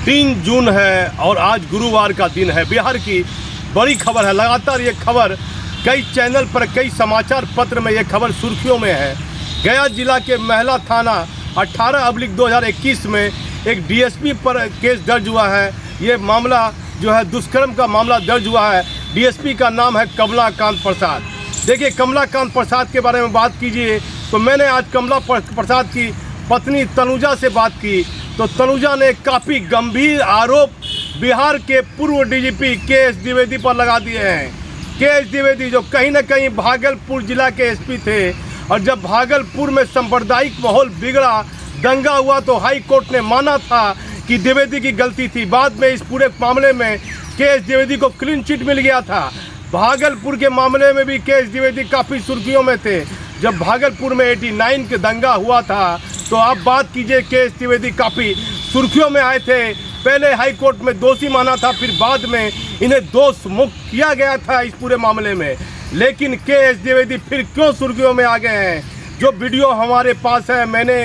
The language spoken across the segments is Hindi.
3 जून है और आज गुरुवार का दिन है। बिहार की बड़ी खबर है। लगातार ये खबर कई चैनल पर, कई समाचार पत्र में ये खबर सुर्खियों में है। गया जिला के महला थाना 18/2021 में एक डीएसपी पर केस दर्ज हुआ है। ये मामला जो है दुष्कर्म का मामला दर्ज हुआ है। डीएसपी का नाम है कमलाकांत प्रसाद। देखिए, कमलाकांत प्रसाद के बारे में बात कीजिए तो मैंने आज कमला प्रसाद की पत्नी तनुजा से बात की तो तनुजा ने काफ़ी गंभीर आरोप बिहार के पूर्व डीजीपी के.एस. द्विवेदी पर लगा दिए हैं। के.एस. द्विवेदी जो कहीं न कहीं भागलपुर जिला के एसपी थे, और जब भागलपुर में सांप्रदायिक माहौल बिगड़ा, दंगा हुआ, तो हाई कोर्ट ने माना था कि द्विवेदी की गलती थी। बाद में इस पूरे मामले में के.एस. द्विवेदी को क्लीन चिट मिल गया था। भागलपुर के मामले में भी के.एस. द्विवेदी काफ़ी सुर्खियों में थे। जब भागलपुर में 89 का दंगा हुआ था तो आप बात कीजिए, के.एस. द्विवेदी काफ़ी सुर्खियों में आए थे। पहले हाई कोर्ट में दोषी माना था, फिर बाद में इन्हें दोष मुक्त किया गया था इस पूरे मामले में। लेकिन के.एस. द्विवेदी फिर क्यों सुर्खियों में आ गए हैं? जो वीडियो हमारे पास है, मैंने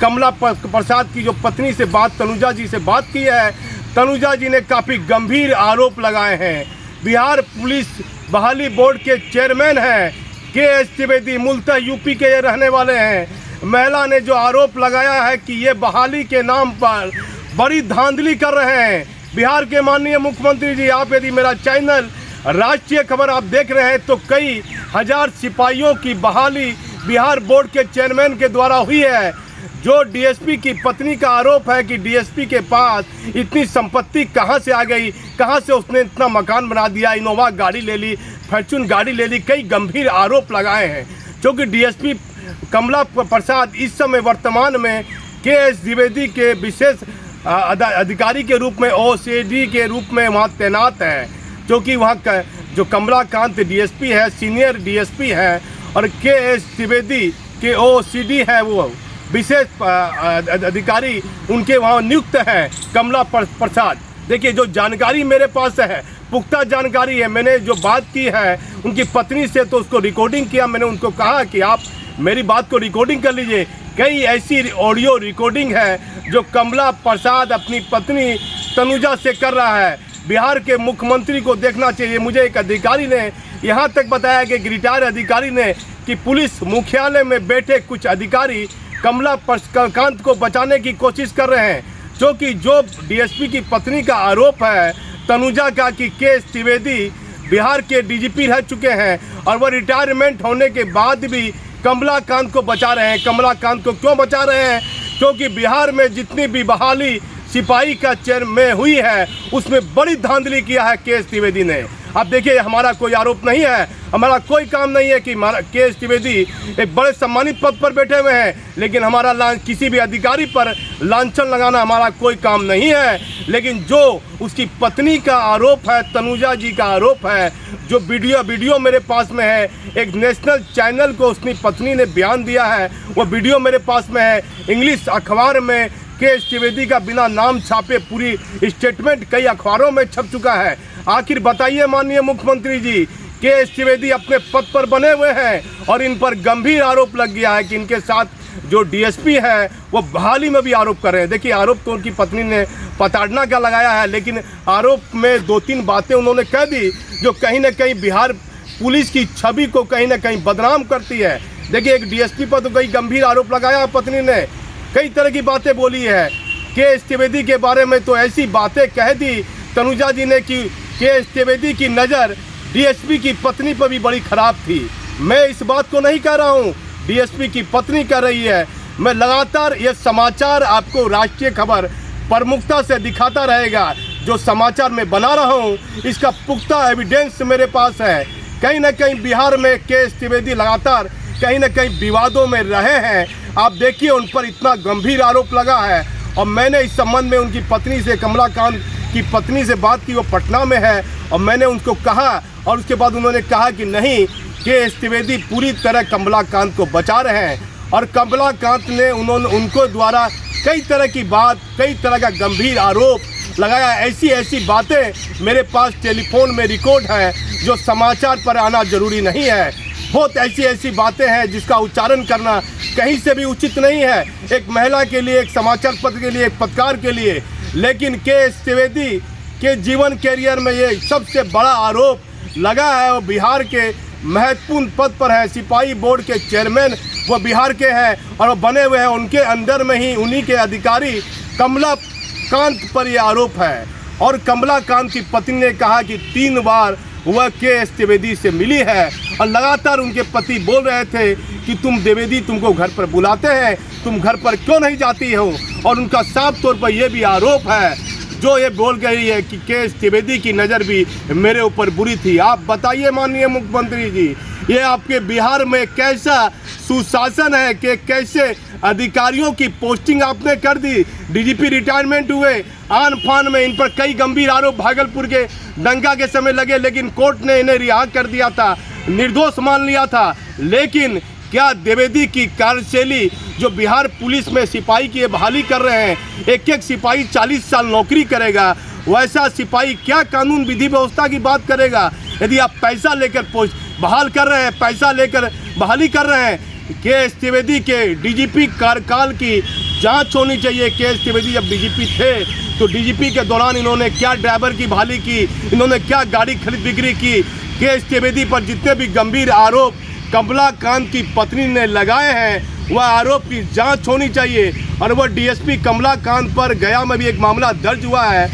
कमला प्रसाद की जो पत्नी से बात, तनुजा जी से बात की है। तनुजा जी ने काफ़ी गंभीर आरोप लगाए हैं। बिहार पुलिस बहाली बोर्ड के चेयरमैन हैं के.एस. द्विवेदी, मूलतः यूपी के ये रहने वाले हैं। महिला ने जो आरोप लगाया है कि ये बहाली के नाम पर बड़ी धांधली कर रहे हैं। बिहार के माननीय मुख्यमंत्री जी, आप यदि मेरा चैनल राष्ट्रीय खबर आप देख रहे हैं तो कई हजार सिपाहियों की बहाली बिहार बोर्ड के चेयरमैन के द्वारा हुई है। जो डीएसपी की पत्नी का आरोप है कि डीएसपी के पास इतनी संपत्ति कहां से आ गई, कहां से उसने इतना मकान बना दिया, इनोवा गाड़ी ले ली, फॉर्च्यून गाड़ी ले ली, कई गंभीर आरोप लगाए हैं। क्योंकि डीएसपी कमला प्रसाद इस समय वर्तमान में के.एस. द्विवेदी के विशेष अधिकारी के रूप में, ओसीडी के रूप में वहाँ तैनात है। क्योंकि वहाँ का जो कमलाकांत डीएसपी है, सीनियर डीएसपी है, और के.एस. द्विवेदी के ओसीडी है, वो विशेष अधिकारी उनके वहाँ नियुक्त हैं कमला प्रसाद। देखिए, जो जानकारी मेरे पास है, पुख्ता जानकारी है। मैंने जो बात की है उनकी पत्नी से तो उसको रिकॉर्डिंग किया। मैंने उनको कहा कि आप मेरी बात को रिकॉर्डिंग कर लीजिए। कई ऐसी ऑडियो रिकॉर्डिंग है जो कमला प्रसाद अपनी पत्नी तनुजा से कर रहा है। बिहार के मुख्यमंत्री को देखना चाहिए। मुझे एक अधिकारी ने यहाँ तक बताया कि रिटायर्ड अधिकारी ने कि पुलिस मुख्यालय में बैठे कुछ अधिकारी कमलाकांत को बचाने की कोशिश कर रहे हैं। क्योंकि जो डीएसपी की पत्नी का आरोप है तनुजा का कि के.एस. द्विवेदी बिहार के डीजीपी रह चुके हैं और वह रिटायरमेंट होने के बाद भी कमलाकांत को बचा रहे हैं। कमलाकांत को क्यों बचा रहे हैं? क्योंकि बिहार में जितनी भी बहाली सिपाही का चेयर में हुई है उसमें बड़ी धांधली किया है के.एस. द्विवेदी ने। अब देखिए, हमारा कोई आरोप नहीं है, हमारा कोई काम नहीं है कि के.एस. द्विवेदी एक बड़े सम्मानित पद पर बैठे हुए हैं, लेकिन हमारा किसी भी अधिकारी पर लांछन लगाना हमारा कोई काम नहीं है। लेकिन जो उसकी पत्नी का आरोप है, तनुजा जी का आरोप है, जो वीडियो मेरे पास में है, एक नेशनल चैनल को उसकी पत्नी ने बयान दिया है, वो वीडियो मेरे पास में है। इंग्लिश अखबार में के.एस. द्विवेदी का बिना नाम छापे पूरी स्टेटमेंट कई अखबारों में छप चुका है। आखिर बताइए माननीय मुख्यमंत्री जी, के.एस. द्विवेदी अपने पद पर बने हुए हैं और इन पर गंभीर आरोप लग गया है कि इनके साथ जो डीएसपी है वो बहाली में भी आरोप कर रहे हैं। देखिए, आरोप तो उनकी पत्नी ने प्रताड़ना का लगाया है, लेकिन आरोप में 2-3 बातें उन्होंने कह दी जो कहीं ना कहीं बिहार पुलिस की छवि को कहीं ना कहीं बदनाम करती है। देखिए, एक डीएसपी पर तो कई गंभीर आरोप लगाया, पत्नी ने कई तरह की बातें बोली है। के.एस. द्विवेदी के बारे में तो ऐसी बातें कह दी तनुजा जी ने कि के.एस. द्विवेदी की नज़र डीएसपी की पत्नी पर भी बड़ी खराब थी। मैं इस बात को नहीं कह रहा हूँ, डीएसपी की पत्नी कर रही है। मैं लगातार ये समाचार आपको राष्ट्रीय खबर प्रमुखता से दिखाता रहेगा। जो समाचार मैं बना रहा हूँ इसका पुख्ता एविडेंस मेरे पास है। कहीं ना कहीं बिहार में के.एस. द्विवेदी लगातार कहीं ना कहीं विवादों में रहे हैं। आप देखिए, उन पर इतना गंभीर आरोप लगा है। और मैंने इस संबंध में उनकी पत्नी से, कमलाकांत की पत्नी से बात की, वो पटना में है, और मैंने उनको कहा, और उसके बाद उन्होंने कहा कि नहीं, के.एस. द्विवेदी पूरी तरह कमलाकांत को बचा रहे हैं। और कमलाकांत ने उनको द्वारा कई तरह की बात, कई तरह का गंभीर आरोप लगाया। ऐसी बातें मेरे पास टेलीफोन में रिकॉर्ड है जो समाचार पर आना जरूरी नहीं है। बहुत ऐसी बातें हैं जिसका उच्चारण करना कहीं से भी उचित नहीं है। एक महिला के लिए, एक समाचार पत्र के लिए, एक पत्रकार के लिए लेकिन के.एस. त्रिवेदी के जीवन कैरियर में ये सबसे बड़ा आरोप लगा है। वो बिहार के महत्वपूर्ण पद पर है, सिपाही बोर्ड के चेयरमैन वो बिहार के हैं और वो बने हुए हैं। उनके अंदर में ही उन्हीं के अधिकारी कमलाकांत पर ये आरोप है। और कमलाकांत की पत्नी ने कहा कि 3 बार वह के.एस. त्रिवेदी से मिली है और लगातार उनके पति बोल रहे थे कि तुम द्विवेदी तुमको घर पर बुलाते हैं, तुम घर पर क्यों नहीं जाती हो। और उनका साफ तौर पर यह भी आरोप है जो ये बोल गई है कि के.एस. त्रिवेदी की नज़र भी मेरे ऊपर बुरी थी। आप बताइए माननीय मुख्यमंत्री जी, ये आपके बिहार में कैसा सुशासन है कि कैसे अधिकारियों की पोस्टिंग आपने कर दी। डीजीपी रिटायरमेंट हुए, आन फान में इन पर कई गंभीर आरोप भागलपुर के दंगा के समय लगे, लेकिन कोर्ट ने इन्हें रिहा कर दिया था, निर्दोष मान लिया था। लेकिन क्या द्विवेदी की कार्यशैली जो बिहार पुलिस में सिपाही की बहाली कर रहे हैं, एक सिपाही 40 साल नौकरी करेगा, वैसा सिपाही क्या कानून विधि व्यवस्था की बात करेगा। यदि आप पैसा लेकर बहाल कर रहे हैं, पैसा लेकर बहाली कर रहे हैं, के.एस. त्रिवेदी के डीजीपी कार्यकाल की जांच होनी चाहिए। के.एस. त्रिवेदी जब डीजीपी थे तो डीजीपी के दौरान इन्होंने क्या ड्राइवर की बहाली की, इन्होंने क्या गाड़ी खरीद बिक्री की। के.एस. त्रिवेदी पर जितने भी गंभीर आरोप कमलाकांत की पत्नी ने लगाए हैं, वह आरोप की जांच होनी चाहिए। और वह डीएसपी कमलाकांत पर गया में भी एक मामला दर्ज हुआ है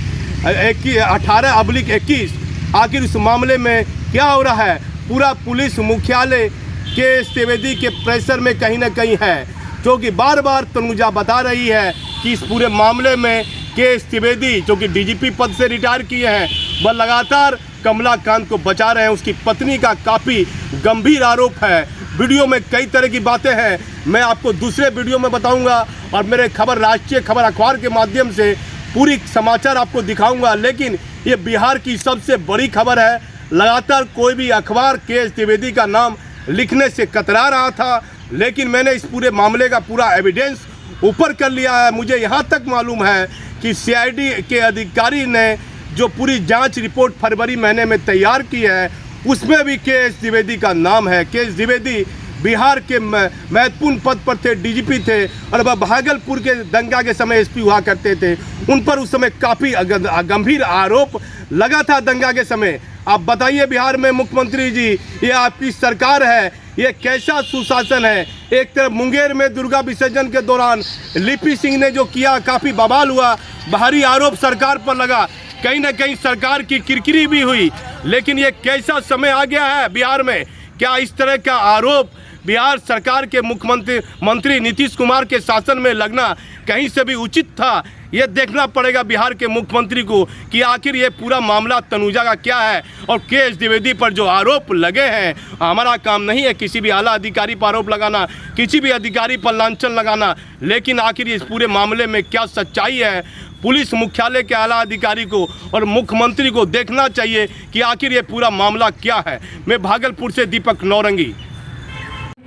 18/21। आखिर इस मामले में क्या हो रहा है? पूरा पुलिस मुख्यालय के.एस. त्रिवेदी के प्रेशर में कहीं ना कहीं है, जो कि बार बार तनुजा बता रही है कि इस पूरे मामले में के.एस. त्रिवेदी जो कि डीजीपी पद से रिटायर किए हैं, वह लगातार कमलाकांत को बचा रहे हैं। उसकी पत्नी का काफ़ी गंभीर आरोप है। वीडियो में कई तरह की बातें हैं, मैं आपको दूसरे वीडियो में बताऊंगा और मेरे खबर राष्ट्रीय खबर अखबार के माध्यम से पूरी समाचार आपको दिखाऊंगा। लेकिन ये बिहार की सबसे बड़ी खबर है। लगातार कोई भी अखबार के.एस. त्रिवेदी का नाम लिखने से कतरा रहा था, लेकिन मैंने इस पूरे मामले का पूरा एविडेंस ऊपर कर लिया है। मुझे यहाँ तक मालूम है कि सीआईडी के अधिकारी ने जो पूरी जांच रिपोर्ट फरवरी महीने में तैयार की है, उसमें भी के.एस. द्विवेदी का नाम है। के.एस. द्विवेदी बिहार के महत्वपूर्ण पद पर थे, डीजीपी थे और वह भागलपुर के दंगा के समय एसपी हुआ करते थे। उन पर उस समय काफ़ी गंभीर आरोप लगा था दंगा के समय। आप बताइए बिहार में मुख्यमंत्री जी, ये आपकी सरकार है, ये कैसा सुशासन है। एक तरफ मुंगेर में दुर्गा विसर्जन के दौरान लिपि सिंह ने जो किया काफ़ी बवाल हुआ, बाहरी आरोप सरकार पर लगा, कहीं ना कहीं सरकार की किरकिरी भी हुई। लेकिन ये कैसा समय आ गया है बिहार में? क्या इस तरह का आरोप बिहार सरकार के मंत्री नीतीश कुमार के शासन में लगना कहीं से भी उचित था? ये देखना पड़ेगा बिहार के मुख्यमंत्री को कि आखिर ये पूरा मामला तनुजा का क्या है। और के.एस. द्विवेदी पर जो आरोप लगे हैं, हमारा काम नहीं है किसी भी आला अधिकारी पर आरोप लगाना, किसी भी अधिकारी पर लांछन लगाना, लेकिन आखिर इस पूरे मामले में क्या सच्चाई है, पुलिस मुख्यालय के आला अधिकारी को और मुख्यमंत्री को देखना चाहिए कि आखिर ये पूरा मामला क्या है। मैं भागलपुर से दीपक नौरंगी।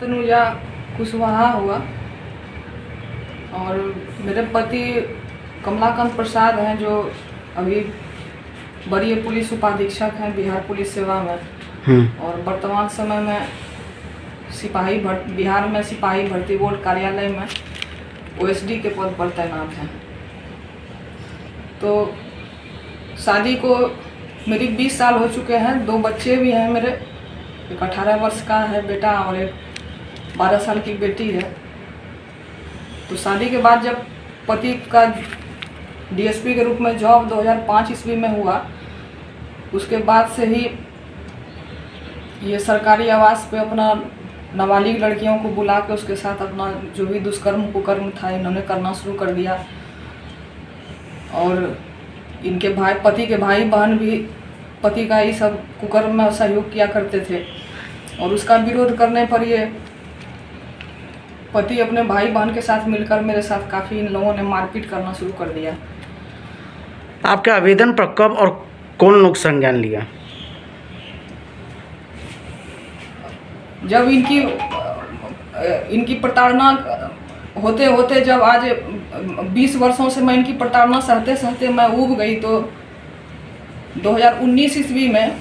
तनुजा कुशवाहा हुआ और मेरे पति कमलाकांत प्रसाद हैं, जो अभी वरीय पुलिस उपाधीक्षक हैं बिहार पुलिस सेवा में और वर्तमान समय में बिहार में सिपाही भर्ती बोर्ड कार्यालय में ओएसडी के पद पर तैनात हैं। तो शादी को मेरी 20 साल हो चुके हैं, 2 बच्चे भी हैं मेरे, एक 18 वर्ष का है बेटा और एक 12 साल की बेटी है। तो शादी के बाद जब पति का डीएसपी के रूप में जॉब 2005 ईस्वी में हुआ, उसके बाद से ही ये सरकारी आवास पे अपना नाबालिग लड़कियों को बुला के उसके साथ अपना जो भी दुष्कर्म कुकर्म था इन्होंने करना शुरू कर दिया। और इनके पति के भाई बहन भी पति का ये सब कुकर्म में सहयोग किया करते थे और उसका विरोध करने पर ये पति अपने भाई बहन के साथ मिलकर मेरे साथ काफ़ी इन लोगों ने मारपीट करना शुरू कर दिया। आपके आवेदन पर कब और कौन लोग संज्ञान लिया? जब इनकी प्रताड़ना होते होते जब आज 20 वर्षों से मैं इनकी प्रताड़ना सहते सहते मैं ऊब गई, तो 2019 ईस्वी में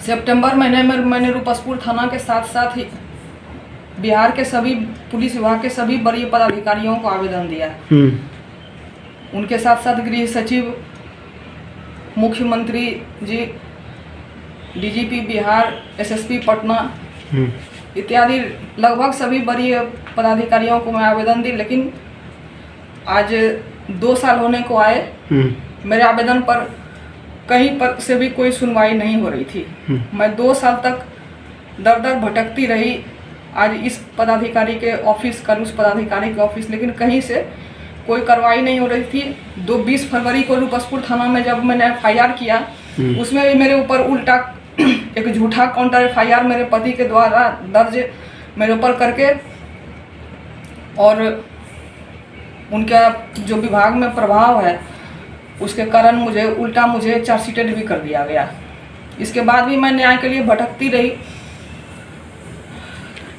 सितंबर महीने में मैंने रूपसपुर थाना के साथ साथ ही बिहार के सभी पुलिस विभाग के सभी वरीय पदाधिकारियों को आवेदन दिया उनके साथ साथ गृह सचिव, मुख्यमंत्री जी, डीजीपी बिहार, एसएसपी पटना इत्यादि लगभग सभी वरीय पदाधिकारियों को मैं आवेदन दी, लेकिन आज 2 साल होने को आए, मेरे आवेदन पर कहीं पर से भी कोई सुनवाई नहीं हो रही थी। मैं 2 साल तक दर दर भटकती रही, आज इस पदाधिकारी के ऑफिस, कल उस पदाधिकारी के ऑफिस, लेकिन कहीं से कोई कार्रवाई नहीं हो रही थी। 20 फरवरी को रूपसपुर थाना में जब मैंने FIR किया, उसमें भी मेरे ऊपर उल्टा एक झूठा काउंटर FIR मेरे पति के द्वारा दर्ज मेरे ऊपर करके, और उनका जो विभाग में प्रभाव है उसके कारण मुझे चार्जशीटेड भी कर दिया गया। इसके बाद भी मैं न्याय के लिए भटकती रही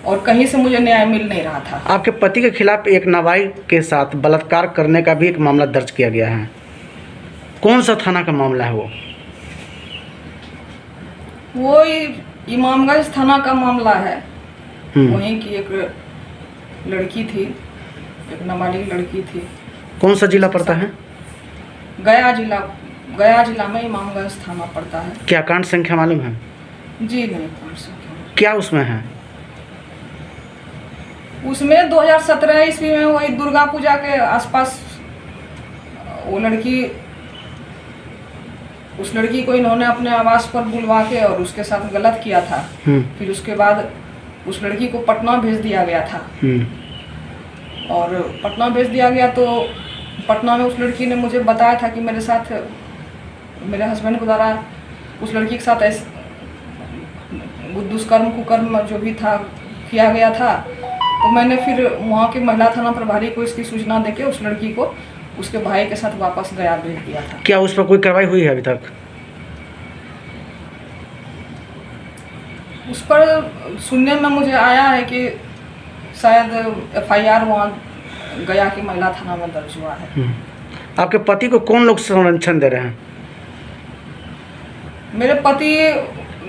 और कहीं से मुझे न्याय मिल नहीं रहा था। आपके पति के खिलाफ एक नाबालिग के साथ बलात्कार करने का भी एक मामला दर्ज किया गया है। कौन सा थाना का मामला है वो? वो इमामगंज थाना का मामला है। वहीं की एक लड़की थी, एक नाबालिग लड़की थी। कौन सा जिला पड़ता है? गया जिला में इमामगंज थाना पड़ता है। क्या कांड संख्या मालूम है? जी नहीं, कांड संख्या क्या उसमें है? उसमें 2017 ईस्वी में वही दुर्गा पूजा के आसपास उस लड़की को इन्होंने अपने आवास पर बुलवा के और उसके साथ गलत किया था। फिर उसके बाद उस लड़की को पटना भेज दिया गया था। और पटना भेज दिया गया तो पटना में उस लड़की ने मुझे बताया था कि मेरे साथ, मेरे हस्बैंड के द्वारा उस लड़की के साथ ऐसे दुष्कर्म कुकर्म जो भी था किया गया था। तो मैंने फिर वहाँ के महिला थाना प्रभारी को इसकी सूचना देके उस लड़की को उसके भाई के साथ वापस गया भेज दिया था। क्या उस पर कोई कार्रवाई हुई है अभी तक? उस पर सुनने में मुझे आया है कि शायद FIR वहाँ गया की महिला थाना में दर्ज हुआ है। आपके पति को कौन लोग संरक्षण दे रहे हैं? मेरे पति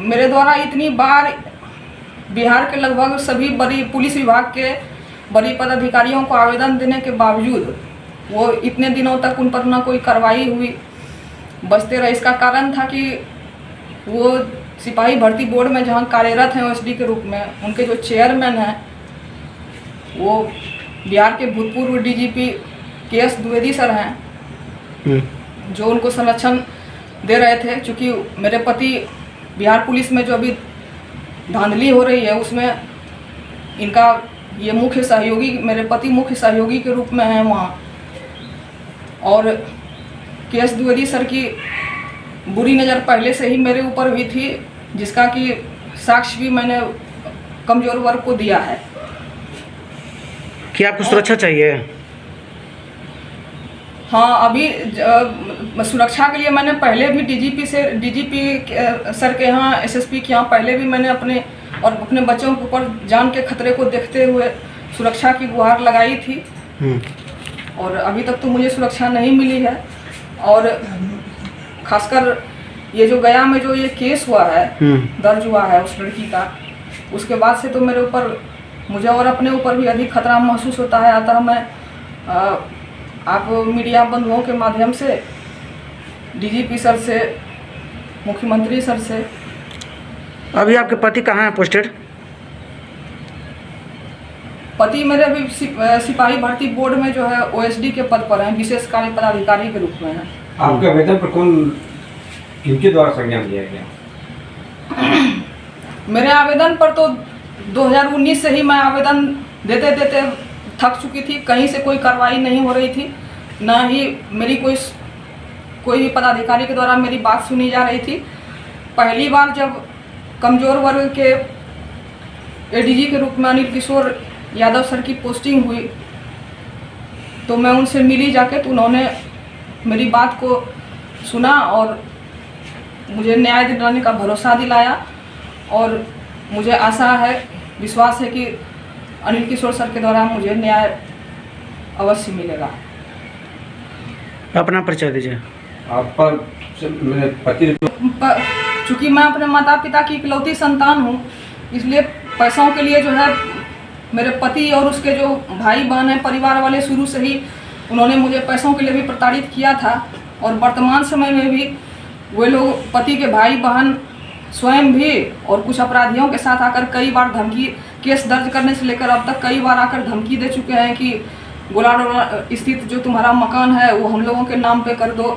मेरे द्वारा इतनी बार बिहार के लगभग सभी बड़ी पुलिस विभाग के बड़ी पदाधिकारियों को आवेदन देने के बावजूद वो इतने दिनों तक उन पर ना कोई कार्रवाई हुई, बचते रहे। इसका कारण था कि वो सिपाही भर्ती बोर्ड में जहाँ कार्यरत हैं OSD के रूप में, उनके जो चेयरमैन हैं वो बिहार के भूतपूर्व DGP KS द्विवेदी सर हैं, जो उनको संरक्षण दे रहे थे। चूँकि मेरे पति बिहार पुलिस में जो अभी धांधली हो रही है उसमें इनका ये मुख्य सहयोगी, मेरे पति मुख्य सहयोगी के रूप में हैं वहाँ। और KS द्विवेदी सर की बुरी नज़र पहले से ही मेरे ऊपर हुई थी, जिसका कि साक्ष्य भी मैंने कमज़ोर वर्ग को दिया है। क्या आपको सुरक्षा चाहिए? हाँ, अभी सुरक्षा के लिए मैंने पहले भी DGP सर के यहाँ, SSP के यहाँ पहले भी मैंने अपने और अपने बच्चों के ऊपर जान के खतरे को देखते हुए सुरक्षा की गुहार लगाई थी। और अभी तक तो मुझे सुरक्षा नहीं मिली है। और खासकर ये जो गया में जो ये केस हुआ है, दर्ज हुआ है उस लड़की का, उसके बाद से तो मेरे ऊपर, मुझे और अपने ऊपर भी अधिक खतरा महसूस होता है। अतः मैं आप मीडिया बंधुओं के माध्यम से DGP सर से, मुख्यमंत्री सर से। अभी आपके पति कहाँ हैं पोस्टेड? पति मेरे अभी सिपाही भर्ती बोर्ड में जो है OSD के पद पर हैं, विशेष कार्य पदाधिकारी के रूप में हैं। आपके आवेदन पर किनके द्वारा संज्ञान लिया गया? मेरे आवेदन पर तो 2019 से ही मैं आवेदन देते देते थक चुकी थी। कहीं से कोई कार्रवाई नहीं हो रही थी, ना ही मेरी कोई भी पदाधिकारी के द्वारा मेरी बात सुनी जा रही थी। पहली बार जब कमज़ोर वर्ग के ADG के रूप में अनिल किशोर यादव सर की पोस्टिंग हुई तो मैं उनसे मिली जाके, तो उन्होंने मेरी बात को सुना और मुझे न्याय दिलाने का भरोसा दिलाया। और मुझे आशा है, विश्वास है कि अनिल किशोर सर के द्वारा मुझे न्याय अवश्य मिलेगा। अपना परिचय दीजिए। आप पर मेरे पति, चूँकि मैं अपने माता पिता की इकलौती संतान हूँ, इसलिए पैसों के लिए जो है मेरे पति और उसके जो भाई बहन हैं, परिवार वाले शुरू से ही उन्होंने मुझे पैसों के लिए भी प्रताड़ित किया था और वर्तमान समय में भी वे लोग पति के भाई बहन स्वयं भी और कुछ अपराधियों के साथ आकर कई बार धमकी केस दर्ज करने से लेकर अब तक कई बार आकर धमकी दे चुके हैं कि गोलाडोला स्थित जो तुम्हारा मकान है वो हम लोगों के नाम पे कर दो,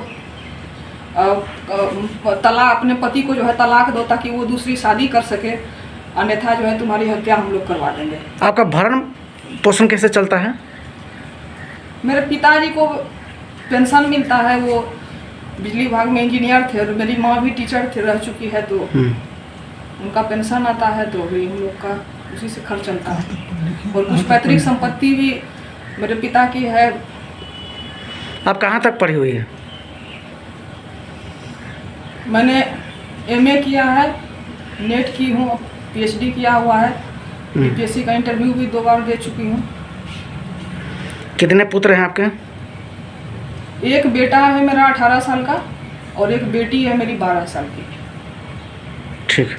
तलाक अपने पति को जो है तलाक दो ताकि वो दूसरी शादी कर सके, अन्यथा जो है तुम्हारी हत्या हम लोग करवा देंगे। आपका भरण पोषण कैसे चलता है? मेरे पिताजी को पेंशन मिलता है, वो बिजली विभाग में इंजीनियर थे और मेरी माँ भी टीचर थे रह चुकी है, तो उनका पेंशन आता है तो भी हम लोग का उसी से खर्च चलता है। और कुछ पैतृक संपत्ति भी मेरे पिता की है। आप कहाँ तक पढ़ी हुई है? मैंने एमए किया है, नेट की हूँ, पीएचडी किया हुआ है, यूपीएससी का इंटरव्यू भी 2 बार दे चुकी हूँ। कितने पुत्र हैं आपके? एक बेटा है मेरा 18 साल का और एक बेटी है मेरी 12 साल की। ठीक।